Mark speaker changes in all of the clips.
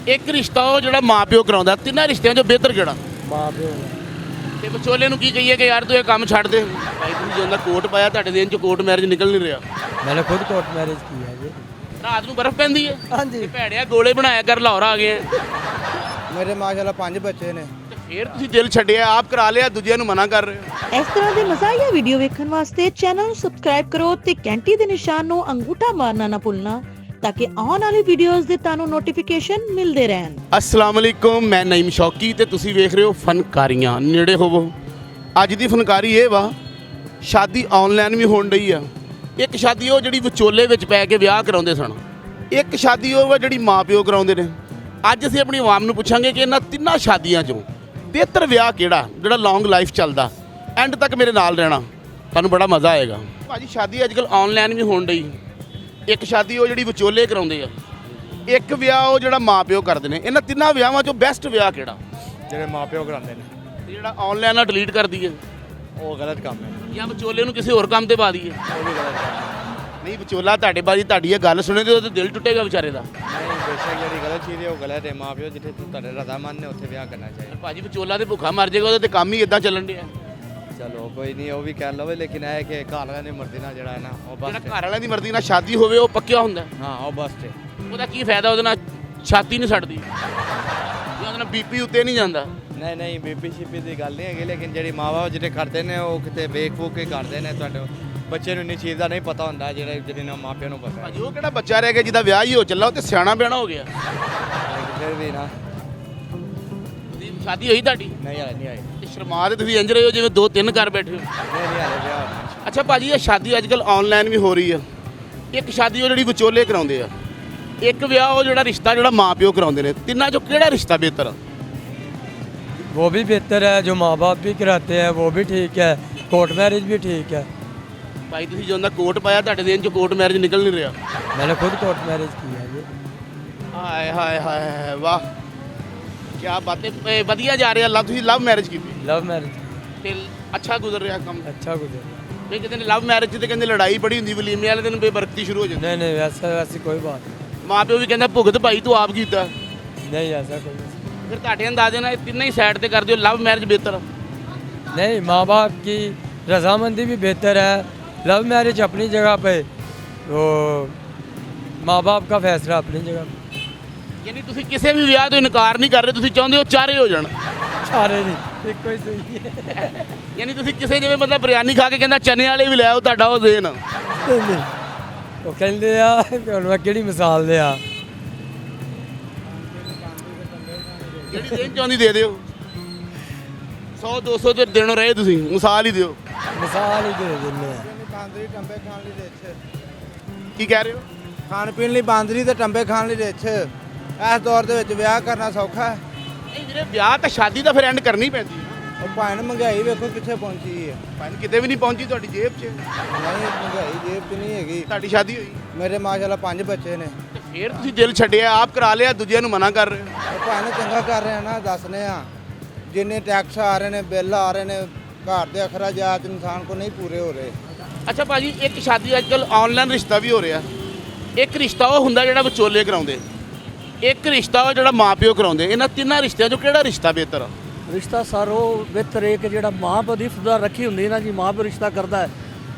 Speaker 1: ਇੱਕ ਰਿਸ਼ਤਾ ਉਹ ਜਿਹੜਾ ਮਾਂ ਪਿਓ ਕਰਾਉਂਦਾ, ਤਿੰਨਾਂ ਰਿਸ਼ਤਿਆਂ 'ਚੋਂ ਬਿਹਤਰ ਕਿਹੜਾ?
Speaker 2: ਮਾਂ ਪਿਓ
Speaker 1: ਤੇ ਵਿਚੋਲੇ ਨੂੰ ਕੀ ਕਹੀਏ ਕਿ ਯਾਰ ਤੂੰ ਇਹ ਕੰਮ ਛੱਡ ਦੇ? ਭਾਈ ਤੁਸੀਂ ਜਦੋਂ ਦਾ ਕੋਟ ਪਾਇਆ ਤੁਹਾਡੇ ਦਿਨ 'ਚ ਕੋਟ ਮੈਰਿਜ ਨਿਕਲ ਨਹੀਂ ਰਿਹਾ।
Speaker 2: मैंने खुद कोर्ट मैरिज की है जी।
Speaker 1: ਰਾਤ ਨੂੰ ਬਰਫ਼ ਪੈਂਦੀ ਹੈ।
Speaker 2: हाँ जी।
Speaker 1: ਤੇ ਭੈੜਿਆ ਗੋਲੇ ਬਣਾਇਆ ਕਰ, ਲਾਹੌਰ ਆ ਗਏ ਆ।
Speaker 3: ਮੇਰੇ ਮਾਸ਼ਾਅੱਲਾ 5 ਬੱਚੇ ਨੇ।
Speaker 1: ਤੇ ਫਿਰ ਤੁਸੀਂ ਦਿਲ ਛੱਡਿਆ, ਆਪ ਕਰਾ ਲਿਆ, ਦੂਜਿਆਂ ਨੂੰ ਮਨਾ ਕਰ ਰਹੇ ਹੋ।
Speaker 4: ਇਸ ਤਰ੍ਹਾਂ ਦੇ ਮਜ਼ਾਹੀਆ ਵੀਡੀਓ ਵੇਖਣ ਵਾਸਤੇ ਚੈਨਲ ਨੂੰ ਸਬਸਕ੍ਰਾਈਬ ਕਰੋ ਤੇ ਘੰਟੀ ਦੇ ਨਿਸ਼ਾਨ ਨੂੰ ਅੰਗੂਠਾ ਮਾਰਨਾ ਨਾ ਭੁੱਲਣਾ ਤਾਂ ਕਿ ਆਉਣ ਵਾਲੀ ਵੀਡੀਓਜ਼ ਦੇ ਤੁਹਾਨੂੰ ਨੋਟੀਫਿਕੇਸ਼ਨ ਮਿਲਦੇ ਰਹਿਣ।
Speaker 1: अस्सलाम वालेकुम, मैं नईम शौकी ਤੇ ਤੁਸੀਂ ਵੇਖ ਰਹੇ ਹੋ ਫਨਕਾਰੀਆਂ। ਨੇੜੇ ਹੋਵੋ। ਅੱਜ ਦੀ ਫਨਕਾਰੀ ਇਹ ਵਾ, ਸ਼ਾਦੀ ਆਨਲਾਈਨ ਵੀ ਹੋਣ ਡਈ ਆ। ਇੱਕ ਸ਼ਾਦੀ ਉਹ ਜਿਹੜੀ ਵਿਚੋਲੇ ਵਿੱਚ ਪੈ ਕੇ ਵਿਆਹ ਕਰਾਉਂਦੇ ਸਨ, ਇੱਕ ਸ਼ਾਦੀ ਉਹ ਵਾ ਜਿਹੜੀ ਮਾਂ ਪਿਓ ਕਰਾਉਂਦੇ ਨੇ। ਅੱਜ ਅਸੀਂ ਆਪਣੀ ਆਵਾਮ ਨੂੰ ਪੁੱਛਾਂਗੇ ਕਿ ਇਹਨਾਂ ਤਿੰਨਾਂ ਸ਼ਾਦੀਆਂ 'ਚੋਂ ਬਿਹਤਰ ਵਿਆਹ ਕਿਹੜਾ, ਜਿਹੜਾ ਲੌਂਗ ਲਾਈਫ ਚੱਲਦਾ। ਐਂਡ ਤੱਕ ਮੇਰੇ ਨਾਲ ਰਹਿਣਾ, ਤੁਹਾਨੂੰ ਬੜਾ ਮਜ਼ਾ ਆਏਗਾ। ਭਾਜੀ ਸ਼ਾਦੀ ਅੱਜ ਕੱਲ੍ਹ ਆਨਲਾਈਨ ਵੀ ਹੋਣ ਡਈ। ਇੱਕ ਸ਼ਾਦੀ ਉਹ ਜਿਹੜੀ ਵਿਚੋਲੇ ਕਰਾਉਂਦੇ ਆ, ਇੱਕ ਵਿਆਹ ਉਹ ਜਿਹੜਾ ਮਾਂ ਪਿਓ ਕਰਦੇ ਨੇ। ਇਹਨਾਂ ਤਿੰਨਾਂ ਵਿਆਹਾਂ 'ਚੋਂ ਬੈਸਟ ਵਿਆਹ ਕਿਹੜਾ?
Speaker 3: ਜਿਹੜੇ ਮਾਪਿਓ ਕਰਾਉਂਦੇ ਨੇ
Speaker 1: ਤੇ ਜਿਹੜਾ ਆਨਲਾਈਨ ਨਾਲ ਡਿਲੀਟ ਕਰ ਦਈਏ,
Speaker 3: ਉਹ ਗਲਤ ਕੰਮ ਹੈ।
Speaker 1: ਜਾਂ ਵਿਚੋਲੇ ਨੂੰ ਕਿਸੇ ਹੋਰ ਕੰਮ ਤੇ ਪਾ ਦਈਏ?
Speaker 3: ਉਹ ਵੀ ਗਲਤ ਕੰਮ ਹੈ।
Speaker 1: ਨਹੀਂ, ਵਿਚੋਲਾ ਤੁਹਾਡੇ ਬਾਰੇ ਤੁਹਾਡੀ ਇਹ ਗੱਲ ਸੁਣੇ ਤੇ ਉਹਦੇ ਦਿਲ ਟੁੱਟੇਗਾ ਵਿਚਾਰੇ ਦਾ।
Speaker 3: ਨਹੀਂ, ਬੇਸ਼ੱਕ ਜਿਹੜੀ ਗਲਤ ਚੀਜ਼ ਹੈ ਉਹ ਗਲਤ ਹੈ। ਮਾਪਿਓ ਜਿੱਥੇ ਤੁਹਾਡੇ ਰਜ਼ਾਮੰਦ ਨੇ ਉੱਥੇ ਵਿਆਹ ਕਰਨਾ ਚਾਹੀਦਾ।
Speaker 1: ਭਾਜੀ ਵਿਚੋਲਾ ਤੇ ਭੁੱਖਾ ਮਰ ਜਾਏਗਾ, ਉਹਦੇ ਤੇ ਕੰਮ ਹੀ ਇਦਾਂ ਚੱਲਣ ਡਿਆ।
Speaker 3: ਚਲੋ ਕੋਈ ਨਹੀਂ, ਉਹ ਵੀ ਕਹਿ ਲਵੇ, ਲੇਕਿਨ ਇਹ ਹੈ ਕਿ ਘਰ ਵਾਲਿਆਂ ਦੀ ਮਰਜ਼ੀ ਨਾਲ ਜਿਹੜਾ ਹੈ ਨਾ ਉਹ
Speaker 1: ਜਿਹੜਾ
Speaker 3: ਬਸ
Speaker 1: ਘਰ ਵਾਲਿਆਂ ਦੀ ਮਰਜ਼ੀ ਨਾਲ ਸ਼ਾਦੀ ਹੋਵੇ ਉਹ ਪੱਕਿਆ ਹੁੰਦਾ।
Speaker 3: ਹਾਂ, ਉਹ ਬਸ ਹੈ।
Speaker 1: ਉਹਦਾ ਕੀ ਫਾਇਦਾ? ਉਹਦੇ ਨਾਲ ਛਾਤੀ ਨਹੀਂ ਛੱਡਦੀ ਜਾਂ ਉਹਦੇ ਨਾਲ ਬੀਪੀ ਉੱਤੇ ਨਹੀਂ ਜਾਂਦਾ।
Speaker 3: ਨਹੀਂ ਨਹੀਂ, ਬੀਪੀ ਸ਼ੀਪੀ ਦੀ ਗੱਲ ਨਹੀਂ ਹੈਗੀ, ਲੇਕਿਨ ਜਿਹੜੀ ਮਾਂ-ਬਾਪ ਜਿਹੜੇ ਕਰਦੇ ਨੇ ਉਹ ਕਿਤੇ ਵੇਖ-ਵੂਖ ਕੇ ਕਰਦੇ ਨੇ। ਤੁਹਾਡੇ ਬੱਚੇ ਨੂੰ ਇੰਨੀ ਚੀਜ਼ ਦਾ ਨਹੀਂ ਪਤਾ ਹੁੰਦਾ ਜਿਹੜੇ ਮਾਪਿਆਂ ਨੂੰ ਪਤਾ ਹੈ।
Speaker 1: ਭਾਜੀ ਉਹ ਕਿਹੜਾ ਬੱਚਾ ਰਹਿ ਗਿਆ ਜਿਹਦਾ ਵਿਆਹ ਹੀ ਹੋ ਚੱਲਾ, ਉਹ ਤੇ ਸਿਆਣਾ ਬਿਆਣਾ ਹੋ ਗਿਆ।
Speaker 3: ਲੇਕਿਨ ਫਿਰ ਵੀ ਨਾ,
Speaker 1: ਉਹਦੀ ਸ਼ਾਦੀ ਹੋਈ ਤੁਹਾਡੀ?
Speaker 3: ਨਹੀਂ ਹਾਲੇ ਨਹੀਂ ਆਈ।
Speaker 1: ਤੇ ਸ਼ਰਮਾ ਤੇ ਤੁਸੀਂ ਇੰਜ ਰਹੇ ਹੋ ਜਿਵੇਂ 2-3 ਘਰ ਬੈਠੇ ਹੋ।
Speaker 3: ਨਹੀਂ ਨਹੀਂ, ਹਾਲੇ ਵਿਆਹ ਹੋਣਾ।
Speaker 1: ਅੱਛਾ ਭਾਜੀ, ਇਹ ਸ਼ਾਦੀ ਅੱਜ ਕੱਲ੍ਹ ਆਨਲਾਈਨ ਵੀ ਹੋ ਰਹੀ ਆ। ਇੱਕ ਸ਼ਾਦੀ ਉਹ ਜਿਹੜੀ ਵਿਚੋਲੇ ਕਰਾਉਂਦੇ ਆ, ਇੱਕ ਵਿਆਹ ਉਹ ਜਿਹੜਾ ਰਿਸ਼ਤਾ ਜਿਹੜਾ ਮਾਂ ਪਿਓ ਕਰਾਉਂਦੇ ਨੇ। ਤਿੰਨਾਂ 'ਚੋਂ ਕਿਹੜਾ ਰਿਸ਼ਤਾ ਬਿਹਤਰ ਆ?
Speaker 2: वो भी बेहतर है, जो माँ बाप भी कराते हैं वो भी ठीक है, कोर्ट मैरिज भी ठीक है।
Speaker 1: ਭਾਈ ਤੁਸੀਂ ਜਦੋਂ ਦਾ ਕੋਟ ਪਾਇਆ ਤੁਹਾਡੇ ਦਿਨ 'ਚ ਕੋਟ ਮੈਰਿਜ ਨਿਕਲ ਨਹੀਂ ਰਿਹਾ।
Speaker 2: मैंने खुद कोर्ट मैरिज की है जी।
Speaker 1: ਹਾਏ ਹਾਏ ਹਾਏ, ਵਾਹ ਕੀ ਬਾਤ ਹੈ। ਵਧੀਆ ਜਾ ਰਿਹਾ। ਤੁਸੀਂ ਲਵ ਮੈਰਿਜ ਕੀਤੀ
Speaker 2: लव मैरिज
Speaker 1: ਤੇ ਅੱਛਾ ਗੁਜ਼ਰ ਰਿਹਾ ਕੰਮ?
Speaker 2: अच्छा गुजर।
Speaker 1: ਤੇ ਕਿਤੇ ਨੇ ਲਵ ਮੈਰਿਜ 'ਚ ਤੇ ਕਹਿੰਦੇ ਲੜਾਈ ਬੜੀ ਹੁੰਦੀ, ਵਲੀਮੇ ਵਾਲੇ ਦਿਨ ਬੇਬਰਕਤੀ ਸ਼ੁਰੂ ਹੋ ਜਾਂਦੀ।
Speaker 2: नहीं नहीं, वैसा वैसी कोई बात
Speaker 1: ਮਾਂ ਪਿਓ ਵੀ ਕਹਿੰਦਾ ਭੁਗਤ ਭਾਈ ਤੂੰ ਆਪ ਕੀਤਾ।
Speaker 2: नहीं, ऐसा कोई
Speaker 1: ਫਿਰ ਤੁਹਾਡੇ ਅੰਦਾਜ਼ੇ ਨਾਲ ਇਹ ਤਿੰਨੇ ਹੀ ਸਾਈਡ ਤੇ ਕਰਦੇ ਹੋ, ਲਵ ਮੈਰਿਜ ਬਿਹਤਰ?
Speaker 2: नहीं। माँ बाप की रजामंदी भी बेहतर है। लव मैरिज अपनी जगह पे, वो माँ बाप का फैसला अपनी जगह पे।
Speaker 1: ਯਾਨੀ ਤੁਸੀਂ ਕਿਸੇ ਵੀ ਵਿਆਹ ਤੋਂ ਇਨਕਾਰ ਨਹੀਂ ਕਰ ਰਹੇ, ਤੁਸੀਂ ਚਾਹੁੰਦੇ ਹੋ ਚਾਰੇ ਹੋ ਜਾਣ।
Speaker 2: सारे नहीं, एक कोई सही है।
Speaker 1: ਯਾਨੀ ਤੁਸੀਂ ਕਿਸੇ ਜਿਵੇਂ ਮਤਲਬ ਬਿਰਿਆਨੀ ਖਾ ਕੇ ਕਹਿੰਦਾ ਚਨੇ ਵਾਲੇ ਵੀ ਲੈ ਆਓ, ਤੁਹਾਡਾ ਉਹ ਦੇਣ।
Speaker 2: ਉਹ ਕਹਿੰਦੇ ਆ ਹੁਣ ਮੈਂ ਕਿਹੜੀ ਮਿਸਾਲ ਦਿਆਂ।
Speaker 1: ਜਿਹੜੀ ਦੇਣ ਚਾਹੁੰਦੀ ਦੇ ਦਿਓ। 100-200 ਤੇ ਦਿਨੋਂ ਰਹੇ ਤੁਸੀਂ, ਮਿਸਾਲ ਹੀ ਦਿਓ।
Speaker 2: ਮਿਸਾਲ ਹੀ ਦੇ ਦਿੰਦੇ ਆ।
Speaker 3: ਬਾਂਦਰੀ ਟੰਬੇ ਖਾਣ ਲਈ ਰਿੱਛ,
Speaker 1: ਕੀ ਕਹਿ ਰਹੇ ਹੋ?
Speaker 3: ਖਾਣ ਪੀਣ ਲਈ ਬਾਂਦਰੀ ਤੇ ਟੰਬੇ ਖਾਣ ਲਈ ਰਿੱਛ। ਇਸ ਦੌਰ ਦੇ ਵਿੱਚ ਵਿਆਹ ਕਰਨਾ ਸੌਖਾ ਹੈ।
Speaker 1: ਨਹੀਂ ਵੀਰੇ, ਵਿਆਹ ਤਾਂ ਸ਼ਾਦੀ ਤਾਂ ਫਿਰ ਐਂਡ ਕਰਨੀ ਪੈਂਦੀ ਹੈ।
Speaker 3: ਉਹ ਭਾਣ ਮਹਿੰਗਾਈ ਵੇਖੋ ਕਿੱਥੇ ਪਹੁੰਚੀ ਹੈ।
Speaker 1: ਭਾਵੇਂ ਕਿਤੇ ਵੀ ਨਹੀਂ ਪਹੁੰਚੀ ਤੁਹਾਡੀ ਜੇਬ 'ਚ।
Speaker 3: ਨਹੀਂ, ਮਹਿੰਗਾਈ ਜੇਬ 'ਚ ਨਹੀਂ ਹੈਗੀ।
Speaker 1: ਤੁਹਾਡੀ ਸ਼ਾਦੀ ਹੋਈ
Speaker 3: ਮੇਰੇ ਮਾਸ਼ਾਅੱਲਾ 5 ਬੱਚੇ ਨੇ।
Speaker 1: ਤੇ ਫਿਰ ਤੁਸੀਂ ਦਿਲ ਛੱਡਿਆ, ਆਪ ਕਰਾ ਲਿਆ, ਦੂਜਿਆਂ ਨੂੰ ਮਨਾ ਕਰ ਰਹੇ ਹੋ।
Speaker 3: ਉਹ ਭਾਣ ਚੰਗਾ ਕਰ ਰਹੇ ਆ ਨਾ, ਦੱਸਨੇ ਆ ਜਿੰਨੇ ਟੈਕਸ ਆ ਰਹੇ ਨੇ, ਬਿੱਲ ਆ ਰਹੇ ਨੇ, ਘਰ ਦੇ ਅਖਰਾਜਾਤ ਇਨਸਾਨ ਕੋ ਨਹੀਂ ਪੂਰੇ ਹੋ ਰਹੇ।
Speaker 1: ਅੱਛਾ ਭਾਜੀ, ਇੱਕ ਸ਼ਾਦੀ ਅੱਜ ਕੱਲ੍ਹ ਆਨਲਾਈਨ ਰਿਸ਼ਤਾ ਵੀ ਹੋ ਰਿਹਾ। ਇੱਕ ਰਿਸ਼ਤਾ ਉਹ ਹੁੰਦਾ ਜਿਹੜਾ ਵਿਚੋਲੇ ਕਰਾਉਂਦੇ, ਇੱਕ ਰਿਸ਼ਤਾ ਉਹ ਜਿਹੜਾ ਮਾਂ ਪਿਓ ਕਰਾਉਂਦੇ। ਇਹਨਾਂ ਤਿੰਨਾਂ ਰਿਸ਼ਤਿਆਂ 'ਚੋਂ ਕਿਹੜਾ ਰਿਸ਼ਤਾ ਬਿਹਤਰ ਆ?
Speaker 5: ਰਿਸ਼ਤਾ ਸਾਰੋ ਬਿਹਤਰ ਹੈ ਕਿ ਜਿਹੜਾ ਮਾਂ ਪਿਓ ਦੀ ਫੁਦਾ ਰੱਖੀ ਹੁੰਦੀ ਨਾ ਜੀ, ਮਾਂ ਪਿਓ ਰਿਸ਼ਤਾ ਕਰਦਾ ਹੈ,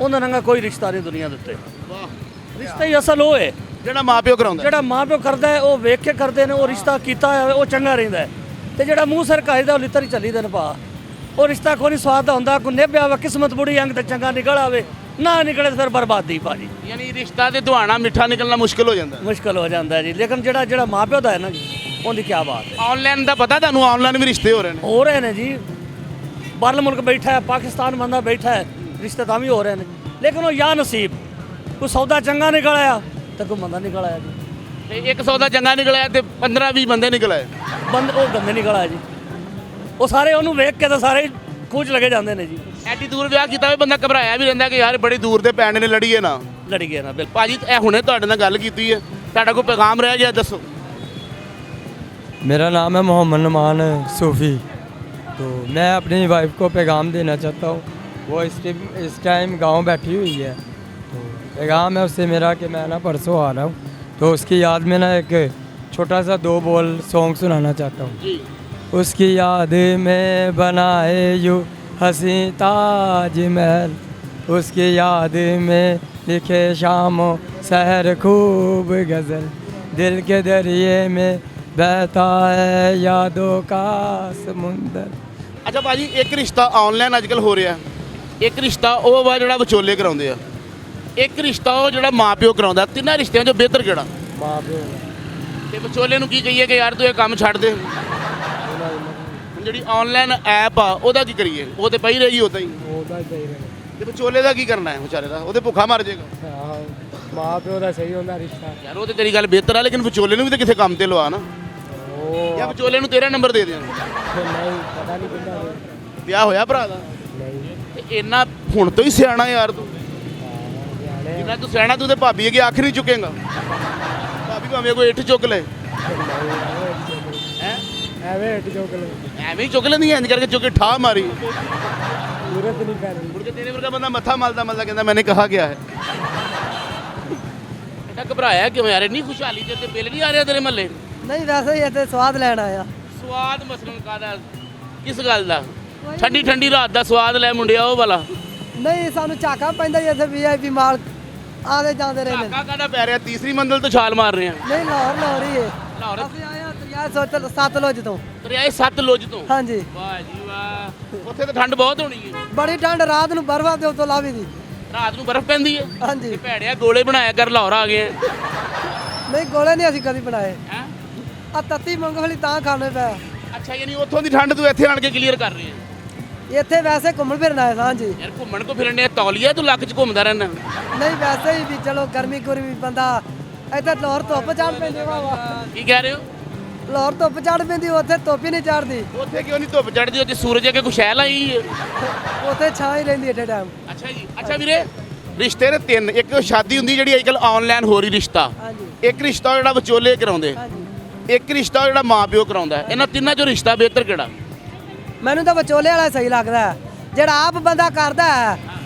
Speaker 5: ਉਹਨਾਂ ਨਾਲ ਕੋਈ ਰਿਸ਼ਤਾ ਨਹੀਂ ਦੁਨੀਆ ਦੇ ਉੱਤੇ। ਰਿਸ਼ਤਾ ਹੀ ਅਸਲ ਉਹ ਹੈ
Speaker 1: ਜਿਹੜਾ ਮਾਂ ਪਿਓ ਕਰਾਉਂਦਾ।
Speaker 5: ਜਿਹੜਾ ਮਾਂ ਪਿਓ ਕਰਦਾ ਹੈ, ਉਹ ਵੇਖ ਕੇ ਕਰਦੇ ਨੇ, ਉਹ ਰਿਸ਼ਤਾ ਕੀਤਾ ਹੋਇਆ ਉਹ ਚੰਗਾ ਰਹਿੰਦਾ ਹੈ। ਤੇ ਜਿਹੜਾ ਮੂੰਹ ਸਿਰ ਕਾਇਦਾ ਉਹ ਲਿੱਤਰ ਹੀ ਚੱਲੀ ਦੇ ਨੇ ਭਾ, ਉਹ ਰਿਸ਼ਤਾ ਕੋਈ ਨਹੀਂ ਸਵਾਦ ਦਾ ਹੁੰਦਾ। ਕੋਈ ਨਿਭਿਆ ਵਾ ਕਿਸਮਤ ਬੁੜੀ ਅੰਗ ਤੇ ਚੰਗਾ ਨਿਕਲ ਆਵੇ, ਨਾ ਨਿਕਲੇ ਤਾਂ ਫਿਰ ਬਰਬਾਦੀ ਭਾਜੀ।
Speaker 1: ਯਾਨੀ ਰਿਸ਼ਤਾ ਤੇ ਦੁਆਣਾ ਮਿੱਠਾ ਨਿਕਲਣਾ ਮੁਸ਼ਕਿਲ ਹੋ ਜਾਂਦਾ।
Speaker 5: ਮੁਸ਼ਕਲ ਹੋ ਜਾਂਦਾ ਹੈ ਜੀ। ਲੇਕਿਨ ਜਿਹੜਾ ਮਾਂ ਪਿਓ ਦਾ ਹੈ ਨਾ ਜੀ, ਉਹਦੀ ਕੀ ਬਾਤ ਹੈ।
Speaker 1: ਆਨਲਾਈਨ ਦਾ ਪਤਾ ਤੁਹਾਨੂੰ? ਆਨਲਾਈਨ ਵੀ ਰਿਸ਼ਤੇ ਹੋ ਰਹੇ ਨੇ।
Speaker 5: ਹੋ ਰਹੇ ਨੇ ਜੀ। ਬਾਹਰਲੇ ਮੁਲਕ ਬੈਠਾ ਹੈ, ਪਾਕਿਸਤਾਨ ਬੰਦਾ ਬੈਠਾ ਹੈ, ਰਿਸ਼ਤੇ ਤਾਂ ਵੀ ਹੋ ਰਹੇ ਨੇ। ਲੇਕਿਨ ਉਹ ਯਾ ਨਸੀਬ, ਕੋਈ ਸੌਦਾ ਚੰਗਾ ਨਿਕਲ ਆਇਆ ਤਾਂ ਕੋਈ ਮੰਦਾ ਨਿਕਲ ਆਇਆ ਜੀ।
Speaker 1: ਤੇ ਇੱਕ ਸੌਦਾ ਚੰਗਾ ਨਿਕਲਿਆ ਤੇ 15-20 ਬੰਦੇ ਨਿਕਲ ਆਏ।
Speaker 5: ਉਹ ਗੰਦੇ ਨਿਕਲ ਆਇਆ ਜੀ। ਉਹ ਸਾਰੇ ਉਹਨੂੰ ਵੇਖ ਕੇ ਤਾਂ ਸਾਰੇ ਖੂਚ ਲੱਗੇ ਜਾਂਦੇ ਨੇ ਜੀ।
Speaker 1: ਐਡੀ ਦੂਰ ਵਿਆਹ ਕੀਤਾ ਹੋਵੇ ਬੰਦਾ ਘਬਰਾਇਆ ਵੀ ਰਹਿੰਦਾ ਕਿ ਯਾਰ ਬੜੀ ਦੂਰ ਦੇ ਪੈਣ ਨੇ, ਲੜੀਏ ਨਾ।
Speaker 5: ਲੜੀ ਗਏ ਨਾ ਬਿਲਕੁਲ।
Speaker 1: ਭਾਜੀ ਇਹ ਹੁਣੇ ਤੁਹਾਡੇ ਨਾਲ ਗੱਲ ਕੀਤੀ ਹੈ, ਤੁਹਾਡਾ ਕੋਈ ਪੈਗਾਮ ਰਹਿ ਗਿਆ ਦੱਸੋ।
Speaker 2: मेरा नाम है मोहम्मद नुमान सूफ़ी। तो मैं अपनी वाइफ को पैगाम देना चाहता हूँ। वो इस टाइम गांव बैठी हुई है। तो पैगाम है उससे मेरा कि मैं ना परसों आ रहा हूँ, तो उसकी याद में ना एक छोटा सा 2 बोल सॉन्ग सुनाना चाहता हूँ।
Speaker 1: जी
Speaker 2: उसकी याद में बनाए यूँ हंसी ताजमहल, उसकी याद में लिखे शामों सहर खूब गज़ल, दिल के दरिए में बहता है यादों का समुंदर।
Speaker 1: ਅੱਛਾ ਭਾਜੀ ਇੱਕ ਰਿਸ਼ਤਾ ਆਨਲਾਈਨ ਅੱਜਕੱਲ ਹੋ ਰਿਹਾ, ਇੱਕ ਰਿਸ਼ਤਾ ਉਹ ਵਾ ਜਿਹੜਾ ਵਿਚੋਲੇ ਕਰਾਉਂਦੇ ਆ, ਇੱਕ ਰਿਸ਼ਤਾ ਉਹ ਜਿਹੜਾ ਮਾਪਿਓ ਕਰਾਉਂਦਾ। ਤਿੰਨਾਂ ਰਿਸ਼ਤਿਆਂ 'ਚੋਂ ਬਿਹਤਰ ਕਿਹੜਾ?
Speaker 2: माँ प्यो
Speaker 1: ਤੇ ਵਿਚੋਲੇ ਨੂੰ ਕੀ ਕਹੀਏ ਕਿ ਯਾਰ ਤੂੰ ਇਹ ਕੰਮ ਛੱਡ ਦੇ? ਹੁਣ ਜਿਹੜੀ ਆਨਲਾਈਨ ਐਪ ਆ ਉਹਦਾ ਕੀ ਕਰੀਏ? ਉਹ ਤੇ ਪਈ ਰਹੇਗੀ ਉਦਾਂ ਹੀ। ਤੇ ਵਿਚੋਲੇ ਦਾ ਕੀ ਕਰਨਾ ਹੈ ਵਿਚਾਰੇ ਦਾ? ਉਹਦੇ ਭੁੱਖਾ ਮਰ ਜਾਏਗਾ।
Speaker 2: माँ प्यो का सही होता रिश्ता।
Speaker 1: ਯਾਰ ਉਹ ਤੇ ਤੇਰੀ ਗੱਲ ਬਿਹਤਰ ਆ, ਲੇਕਿਨ ਵਿਚੋਲੇ ਨੂੰ ਵੀ ਤਾਂ ਕਿਸੇ ਕੰਮ ਤੇ ਲਵਾ ਨਾ, ਜਾਂ ਵਿਚੋਲੇ ਨੂੰ ਤੇਰਾ ਨੰਬਰ ਦੇ ਦੇਣ।
Speaker 2: नहीं पता नहीं कितना
Speaker 1: ਵਿਆਹ ਹੋਇਆ ਭਰਾ ਦਾ?
Speaker 2: नहीं
Speaker 1: ਤੇ ਇੰਨਾ ਹੁਣ ਤੋਂ ਹੀ ਸਿਆਣਾ ਯਾਰ ਤੂੰ। ਜਿੰਨਾ ਤੂੰ ਸਿਆਣਾ ਤੂੰ ਤੇ ਭਾਬੀ ਅੱਗੇ ਆਖਰੀ ਚੁੱਕੇਗਾ। ਭਾਬੀ ਭਾਵੇਂ ਕੋਈ ਇੱਟ ਚੁੱਕ ਲੈ ਹੈ, ਐਵੇਂ ਹੀ ਚੁੱਕ ਲੈਂਦੀ ਐ, ਇੰਜ ਕਰਕੇ ਚੁੱਕ ਕੇ ਠਾ ਮਾਰੀ।
Speaker 2: जरूरत नहीं कर
Speaker 1: ਮੁੜ ਕੇ ਤੇਰੇ ਵਰਗਾ ਬੰਦਾ ਮੱਥਾ ਮਲਦਾ ਮਲਦਾ ਕਹਿੰਦਾ ਮੈਨੇ ਕਹਾ ਗਿਆ ਹੈ। ਇਹਦਾ ਘਬਰਾਇਆ ਕਿਉਂ ਯਾਰ? ਇੰਨੀ ਖੁਸ਼ਹਾਲੀ ਤੇਰੇ ਤੇ ਬਿੱਲ ਨਹੀਂ ਆ ਰਿਹਾ ਤੇਰੇ ਮਹੱਲੇ?
Speaker 6: ਨਹੀਂ ਵੈਸੇ ਹੀ ਇੱਥੇ ਸਵਾਦ ਲੈਣ ਆਇਆ।
Speaker 1: ਸਵਾਦ ਮਸਲਨ ਕਾਦਾ? ਕਿਸ ਗੱਲ ਦਾ? ਠੰਡੀ ਠੰਡੀ ਰਾਤ ਦਾ ਸਵਾਦ ਲੈ ਮੁੰਡਿਆ ਉਹ ਵਾਲਾ।
Speaker 6: ਨਹੀਂ ਸਾਨੂੰ ਝਾਕਾ ਪੈਂਦਾ ਜੀ ਇੱਥੇ ਵੀਆਈਪੀ ਮਾਲ ਆਦੇ ਜਾਂਦੇ ਰਹੇ ਨੇ।
Speaker 1: ਕਾਕਾ ਕਾਦਾ ਪੈ ਰਿਹਾ? ਤੀਸਰੀ ਮੰਜ਼ਲ ਤੋਂ ਛਾਲ ਮਾਰ ਰਹੇ ਆ।
Speaker 6: ਨਹੀਂ ਲਾਹੌਰ ਹੀ ਹੈ।
Speaker 1: ਲਾਹੌਰ
Speaker 6: ਅਸੀਂ ਆਏ ਹਾਂ ਦਰਿਆ ਸਤਲੁਜ ਤੋਂ।
Speaker 1: ਦਰਿਆਏ ਸਤਲੁਜ ਤੋਂ?
Speaker 6: ਹਾਂਜੀ
Speaker 1: ਵਾਹ ਜੀ ਵਾਹ, ਉੱਥੇ ਤਾਂ ਠੰਡ ਬਹੁਤ ਹੋਣੀ ਹੈ।
Speaker 6: ਬੜੀ ਠੰਡ, ਰਾਤ ਨੂੰ ਬਰਫ਼ਾਂ ਦੇ ਉੱਤੋਂ ਲਾਵੀ ਦੀ।
Speaker 1: ਰਾਤ ਨੂੰ ਬਰਫ਼ ਪੈਂਦੀ ਹੈ?
Speaker 6: ਹਾਂਜੀ
Speaker 1: ਇਹ ਭੈੜਿਆ ਗੋਲੇ ਬਣਾਇਆ ਕਰ, ਲਾਹੌਰ ਆ ਗਏ
Speaker 6: ਨਹੀਂ ਗੋਲੇ ਨਹੀਂ ਅਸੀਂ ਕਦੀ ਬਣਾਏ।
Speaker 1: ਹੈ।
Speaker 6: ਆ ਤੱਤੀ ਮੂੰਗਫਲੀ ਤਾਂ ਖਾਣੇ ਪਿਆ।
Speaker 1: ਅੱਛਾ, ਯਾਨੀ ਉੱਥੋਂ ਦੀ ਠੰਡ ਤੂੰ ਇੱਥੇ ਆਣ ਕੇ ਕਲੀਅਰ ਕਰ ਰਹੀ ਹੈ?
Speaker 6: ਇੱਥੇ ਵੈਸੇ ਘੁੰਮਣ ਫਿਰਨ ਆਏ ਸਾਂ ਜੀ।
Speaker 1: ਯਾਰ ਘੁੰਮਣ ਕੋ ਫਿਰਨ ਦੇ ਤੌਲੀਆ ਤੂੰ ਲੱਕ 'ਚ ਘੁੰਮਦਾ ਰਹਿਣਾ।
Speaker 6: ਨਹੀਂ ਵੈਸੇ ਹੀ ਵੀ ਚਲੋ ਗਰਮੀ ਗੁਰਮੀ ਬੰਦਾ ਇੱਥੇ ਲਾਹੌਰ ਧੁੱਪ ਚੜ ਪੈਂਦੀ ਵਾ।
Speaker 1: ਕੀ ਕਹਿ ਰਹੇ ਹੋ?
Speaker 6: ਲਾਹੌਰ ਧੁੱਪ ਚੜ ਪੈਂਦੀ, ਉੱਥੇ ਧੁੱਪ ਹੀ ਨਹੀਂ ਚੜਦੀ।
Speaker 1: ਉੱਥੇ ਕਿਉਂ ਨਹੀਂ ਧੁੱਪ ਚੜਦੀ? ਉੱਥੇ ਸੂਰਜ ਅੱਗੇ ਕੁਛ ਸ਼ੈਲ ਆਈ ਹੈ।
Speaker 6: ਉੱਥੇ ਛਾਂ ਹੀ ਰਹਿੰਦੀ ਐਟੇ ਟਾਈਮ।
Speaker 1: ਅੱਛਾ ਜੀ। ਅੱਛਾ ਵੀਰੇ, ਰਿਸ਼ਤੇ ਦੇ ਤਿੰਨ, ਇੱਕ ਸ਼ਾਦੀ ਹੁੰਦੀ ਜਿਹੜੀ ਅੱਜਕੱਲ ਆਨਲਾਈਨ ਹੋ ਰਹੀ ਰਿਸ਼ਤਾ,
Speaker 6: ਹਾਂਜੀ
Speaker 1: ਇੱਕ ਰਿਸ਼ਤਾ ਜਿਹੜਾ ਵਿਚੋਲੇ ਕਰਾਉਂਦੇ,
Speaker 6: ਹਾਂਜੀ
Speaker 1: ਇੱਕ ਰਿਸ਼ਤਾ ਜਿਹੜਾ ਮਾਪਿਓ ਕਰਾਉਂਦਾ। ਇਹਨਾਂ ਤਿੰਨਾਂ 'ਚੋਂ ਰਿਸ਼ਤਾ ਬਿਹਤਰ ਕਿਹੜਾ?
Speaker 6: ਮੈਨੂੰ ਤਾਂ ਵਿਚੋਲੇ ਵਾਲਾ ਸਹੀ ਲੱਗਦਾ ਹੈ। ਜਿਹੜਾ ਆਪ ਬੰਦਾ ਕਰਦਾ ਹੈ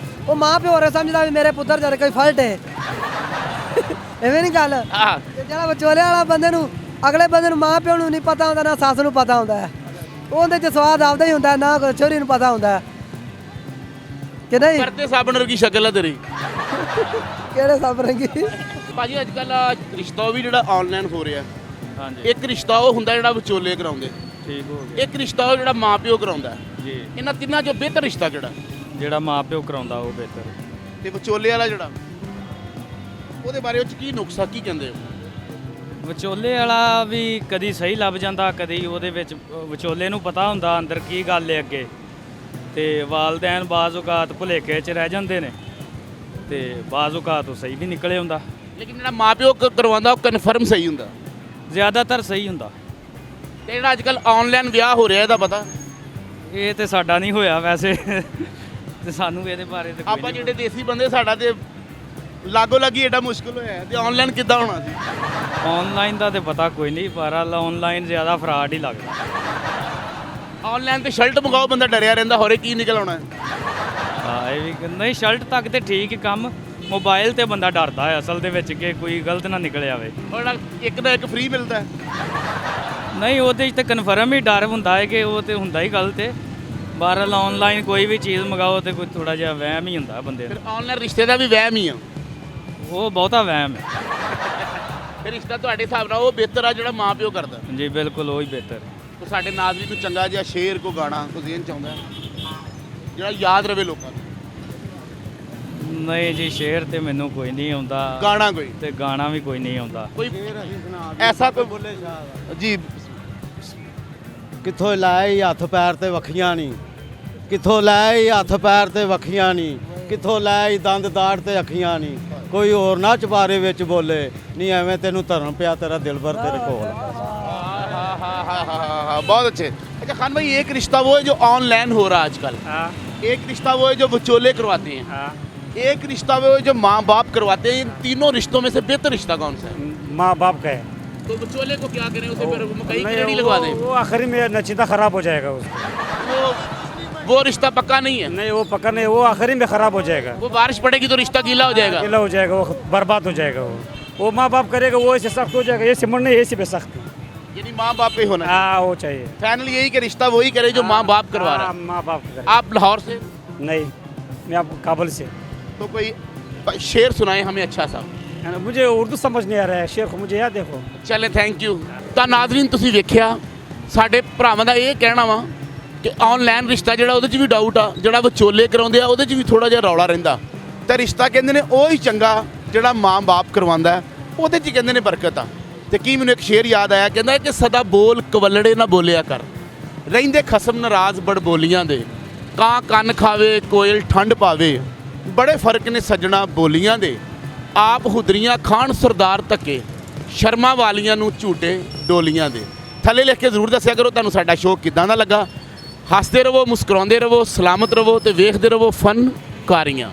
Speaker 6: ਉਹ ਮਾਂ ਪਿਓ ਹੋਰੇ ਸਮਝਦਾ ਵੀ ਮੇਰੇ ਪੁੱਤਰ ਜਦ ਕੋਈ ਫਲਟ ਹੈ। ਐਵੇਂ ਨਹੀਂ ਗੱਲ।
Speaker 1: ਆਹ
Speaker 6: ਤੇ ਜਿਹੜਾ ਵਿਚੋਲੇ ਵਾਲਾ ਬੰਦੇ ਨੂੰ, ਅਗਲੇ ਬੰਦੇ ਨੂੰ ਮਾਂ ਪਿਓ ਨੂੰ ਨਹੀਂ ਪਤਾ ਹੁੰਦਾ, ਨਾ ਸੱਸ ਨੂੰ ਪਤਾ ਹੁੰਦਾ ਹੈ। ਉਹਦੇ 'ਚ ਸਵਾਦ ਆਪਦਾ ਹੀ ਹੁੰਦਾ, ਨਾ ਕੋਈ ਛੋਰੀ ਨੂੰ ਪਤਾ ਹੁੰਦਾ ਹੈ ਕਿ ਨਹੀਂ।
Speaker 1: ਕਰਤੇ ਸਾਬਣ ਵਰਗੀ ਸ਼ਕਲ ਆ ਤੇਰੀ।
Speaker 6: ਕਿਹੜੇ ਸਭ ਰੰਗੀ।
Speaker 1: ਭਾਜੀ ਅੱਜਕੱਲ ਰਿਸ਼ਤਾ ਵੀ ਜਿਹੜਾ ਆਨਲਾਈਨ ਹੋ ਰਿਹਾ,
Speaker 3: ਹਾਂਜੀ
Speaker 1: ਇੱਕ ਰਿਸ਼ਤਾ ਉਹ ਹੁੰਦਾ ਜਿਹੜਾ ਵਿਚੋਲੇ ਕਰਾਉਂਦੇ,
Speaker 3: ਠੀਕ ਹੋ ਗਿਆ
Speaker 1: ਇੱਕ ਰਿਸ਼ਤਾ ਉਹ ਜਿਹੜਾ ਮਾਪਿਓ ਕਰਾਉਂਦਾ।
Speaker 3: ਜੀ।
Speaker 1: ਇਹਨਾਂ ਤਿੰਨਾਂ 'ਚੋਂ ਬਿਹਤਰ ਰਿਸ਼ਤਾ ਕਿਹੜਾ?
Speaker 3: ਜਿਹੜਾ ਮਾਂ ਪਿਓ ਕਰਾਉਂਦਾ ਉਹ ਬਿਹਤਰ।
Speaker 1: ਤੇ ਵਿਚੋਲੇ ਵਾਲਾ ਜਿਹੜਾ, ਉਹਦੇ ਬਾਰੇ ਉਹ 'ਚ ਕੀ ਨੁਕਸਾ, ਕੀ ਕਹਿੰਦੇ ਹੋ?
Speaker 7: ਵਿਚੋਲੇ ਵਾਲਾ ਵੀ ਕਦੀ ਸਹੀ ਲੱਭ ਜਾਂਦਾ, ਕਦੀ ਉਹਦੇ ਵਿੱਚ ਵਿਚੋਲੇ ਨੂੰ ਪਤਾ ਹੁੰਦਾ ਅੰਦਰ ਕੀ ਗੱਲ ਹੈ ਅੱਗੇ, ਤੇ ਵਾਲਦੈਨ ਬਾਜ਼ ਔਕਾਤ ਭੁਲੇਖੇ 'ਚ ਰਹਿ ਜਾਂਦੇ ਨੇ, ਤੇ ਬਾਜ਼ ਔਕਾਤ ਉਹ ਸਹੀ ਵੀ ਨਿਕਲੇ ਹੁੰਦਾ।
Speaker 1: ਲੇਕਿਨ ਜਿਹੜਾ ਮਾਪਿਓ ਕਰਵਾਉਂਦਾ ਉਹ ਕਨਫਰਮ ਸਹੀ ਹੁੰਦਾ,
Speaker 7: ਜ਼ਿਆਦਾਤਰ ਸਹੀ ਹੁੰਦਾ।
Speaker 1: ਤੇ ਜਿਹੜਾ ਅੱਜਕੱਲ ਆਨਲਾਈਨ ਵਿਆਹ ਹੋ ਰਿਹਾ ਇਹਦਾ ਪਤਾ?
Speaker 7: ਇਹ ਤੇ ਸਾਡਾ ਨਹੀਂ ਹੋਇਆ ਵੈਸੇ, ਤੇ ਸਾਨੂੰ ਇਹਦੇ ਬਾਰੇ ਤੇ ਕੋਈ
Speaker 1: ਆਪਾਂ
Speaker 7: ਨਹੀਂ।
Speaker 1: ਜਿਹੜੇ ਦੇਸੀ ਬੰਦੇ, ਸਾਡਾ ਤੇ ਲਾਗੋ ਲੱਗੀ ਏਡਾ ਮੁਸ਼ਕਲ ਹੋਇਆ, ਤੇ ਆਨਲਾਈਨ ਕਿੱਦਾਂ ਹੋਣਾ ਸੀ?
Speaker 7: ਆਨਲਾਈਨ ਦਾ ਤੇ ਪਤਾ ਕੋਈ ਨਹੀਂ, ਪਰ ਆਨਲਾਈਨ ਜ਼ਿਆਦਾ ਫਰਾਡ ਹੀ ਲੱਗਦਾ।
Speaker 1: ਆਨਲਾਈਨ ਤੇ ਸ਼ਰਟ ਮੰਗਾਓ, ਬੰਦਾ ਡਰਿਆ ਰਹਿੰਦਾ ਹੋਰੇ ਕੀ ਨਿਕਲ ਆਉਣਾ ਹੈ।
Speaker 7: ਹਾਂ ਇਹ ਵੀ ਨਹੀਂ, ਸ਼ਰਟ ਤੱਕ ਤੇ ਠੀਕ ਹੀ ਕੰਮ, ਮੋਬਾਈਲ ਤੇ ਬੰਦਾ ਡਰਦਾ ਹੈ ਅਸਲ ਦੇ ਵਿੱਚ ਕਿ ਕੋਈ ਗਲਤ ਨਾ ਨਿਕਲ ਆਵੇ।
Speaker 1: ਔਰ ਜਿਹੜਾ ਇੱਕ ਦਾ ਇੱਕ ਫ੍ਰੀ ਮਿਲਦਾ ਹੈ।
Speaker 7: ਨਹੀਂ ਉਹਦੇ 'ਚ ਤਾਂ ਕਨਫਰਮ ਹੀ ਡਰ ਹੁੰਦਾ ਹੈ ਕਿ ਉਹ ਤੇ ਹੁੰਦਾ ਹੀ ਗਲਤ ਹੈ। ਬਹਰਹਾਲ ਆਨਲਾਈਨ ਕੋਈ ਵੀ ਚੀਜ਼ ਮੰਗਾਓ ਤੇ ਕੋਈ ਥੋੜਾ ਜਿਹਾ ਵਹਿਮ ਹੀ ਹੁੰਦਾ ਬੰਦੇ
Speaker 1: ਫਿਰ
Speaker 7: ਦਾ,
Speaker 1: ਆਨਲਾਈਨ ਰਿਸ਼ਤੇ ਦਾ ਵੀ ਵਹਿਮ ਹੀ ਆ।
Speaker 7: ਉਹ ਬਹੁਤਾ ਵਹਿਮ ਹੈ।
Speaker 1: ਫਿਰ ਰਿਸ਼ਤਾ ਤੁਹਾਡੇ ਹਿਸਾਬ ਨਾਲ ਉਹ ਬਿਹਤਰ ਆ ਜਿਹੜਾ ਮਾਂ ਪਿਓ ਕਰਦਾ।
Speaker 7: ਜੀ ਬਿਲਕੁਲ ਉਹੀ ਬਿਹਤਰ।
Speaker 1: ਤੋ ਸਾਡੇ ਨਾਜ਼ਰੀਨ ਨੂੰ ਚੰਗਾ ਜਿਹਾ ਸ਼ੇਰ ਕੋ ਗਾਣਾ ਕੋ ਜ਼ੇਨ ਚਾਹੁੰਦਾ ਜਿਹੜਾ ਯਾਦ ਰਵੇ ਲੋਕਾਂ ਨੂੰ?
Speaker 7: ਨਹੀਂ ਜੀ ਸ਼ੇਰ ਤੇ ਮੈਨੂੰ ਕੋਈ ਨਹੀਂ ਆਉਂਦਾ,
Speaker 1: ਗਾਣਾ ਕੋਈ
Speaker 7: ਤੇ ਗਾਣਾ ਵੀ ਕੋਈ ਨਹੀਂ ਆਉਂਦਾ।
Speaker 1: ਕੋਈ ਐਸਾ ਕੋਈ ਬੋਲੇ ਜੀ?
Speaker 8: ਕਿੱਥੋਂ ਲਾਏ ਹੱਥ ਪੈਰ ਤੇ ਵੱਖੀਆਂ ਨਹੀਂ, ਕਿੱਥੋਂ ਲਾਏ ਹੱਥ ਪੈਰ ਤੇ ਵੱਖੀਆਂ ਨਹੀਂ, ਕਿੱਥੋਂ ਲਾਏ ਦੰਦ ਦਾੜ ਤੇ ਅੱਖੀਆਂ ਨਹੀਂ, ਕੋਈ ਹੋਰ ਨਾ ਚੁਬਾਰੇ ਵਿੱਚ ਬੋਲੇ ਨਹੀਂ, ਐਵੇਂ ਤੈਨੂੰ ਧਰਨ ਪਿਆ ਤੇਰਾ ਦਿਲਬਰ ਤੇਰੇ ਕੋਲ।
Speaker 1: हाँ, बहुत अच्छे। अच्छा खान भाई, एक रिश्ता वो है जो ऑनलाइन हो रहा है आजकल, एक रिश्ता वो है जो विचोले करवाते हैं, एक रिश्ता वो है जो माँ बाप करवाते हैं। इन तीनों रिश्तों में से बेहतर रिश्ता कौन सा है?
Speaker 9: माँ बाप का है।
Speaker 1: तो विचोले को क्या करें? उसे फिर मकई की रेडी लगवा दें?
Speaker 9: वो आखिरी में नचीदा खराब हो जाएगा उसका।
Speaker 1: वो रिश्ता पक्का नहीं है।
Speaker 9: नहीं वो पक्का नहीं, वो आखिरी में खराब हो जाएगा,
Speaker 1: वो बारिश पड़ेगी तो रिश्ता गीला हो जाएगा।
Speaker 9: गीला हो जाएगा, वो बर्बाद हो जाएगा। वो माँ बाप करेगा वो ऐसे सख्त हो जाएगा, ये सिमर नहीं ऐसे पे सख्त।
Speaker 1: यानी माँ बाप पे होना
Speaker 9: हाँ वो चाहिए।
Speaker 1: फाइनली यही कि रिश्ता वही करे जो माँ बाप करवा रहा है।
Speaker 9: माँ बाप का।
Speaker 1: आप लाहौर से?
Speaker 9: नहीं, मैं आप काबुल से।
Speaker 1: तो कोई शेर सुनाए हमें अच्छा सा।
Speaker 9: मुझे उर्दू समझ नहीं आ रहा है, शेर को मुझे याद देखो।
Speaker 1: ਚਲੇ ਥੈਂਕ ਯੂ। ਤਾਂ ਨਾਜ਼ਰੀਨ ਤੁਸੀਂ ਵੇਖਿਆ ਸਾਡੇ ਭਰਾਵਾਂ ਦਾ ਇਹ ਕਹਿਣਾ ਵਾ ਕਿ ਆਨਲਾਈਨ ਰਿਸ਼ਤਾ ਜਿਹੜਾ ਉਹਦੇ 'ਚ ਵੀ ਡਾਊਟ ਆ, ਜਿਹੜਾ ਵਿਚੋਲੇ ਕਰਾਉਂਦੇ ਆ ਉਹਦੇ 'ਚ ਵੀ ਥੋੜਾ ਜਿਹਾ ਰੌਲਾ ਰਹਿੰਦਾ, ਤੇ ਰਿਸ਼ਤਾ ਕਹਿੰਦੇ ਨੇ ਉਹ ਹੀ ਚੰਗਾ ਜਿਹੜਾ ਮਾਂ-ਬਾਪ ਕਰਵਾਉਂਦਾ ਹੈ, ਉਹਦੇ 'ਚ ਕਹਿੰਦੇ ਨੇ ਬਰਕਤ ਆ। ਤੇ ਕੀ ਮੈਨੂੰ ਇੱਕ ਸ਼ੇਰ ਯਾਦ ਆਇਆ, ਕਹਿੰਦਾ ਕਿ ਸਦਾ ਬੋਲ ਕਵਲੜੇ ਨਾ ਬੋਲਿਆ ਕਰ, ਰਹਿੰਦੇ ਖਸਮ ਨਾਰਾਜ਼ ਬੜਬੋਲੀਆਂ ਦੇ, ਕਾਂ ਕੰਨ ਖਾਵੇ ਕੋਇਲ ਠੰਡ ਪਾਵੇ, ਬੜੇ ਫਰਕ ਨੇ ਸੱਜਣਾ ਬੋਲੀਆਂ ਦੇ, ਆਪ ਹੁਦਰੀਆਂ ਖਾਣ ਸਰਦਾਰ ਧੱਕੇ, ਸ਼ਰਮਾ ਵਾਲੀਆਂ ਨੂੰ ਝੂਟੇ ਡੋਲੀਆਂ ਦੇ। ਥੱਲੇ ਲਿਖ ਕੇ ਜ਼ਰੂਰ ਦੱਸਿਆ ਕਰੋ ਤੁਹਾਨੂੰ ਸਾਡਾ ਸ਼ੋਅ ਕਿੱਦਾਂ ਦਾ ਲੱਗਾ। ਹੱਸਦੇ ਰਹੋ, ਮੁਸਕਰਾਉਂਦੇ ਰਹੋ, ਸਲਾਮਤ ਰਹੋ ਤੇ ਵੇਖਦੇ ਰਹੋ ਫਨਕਾਰੀਆਂ।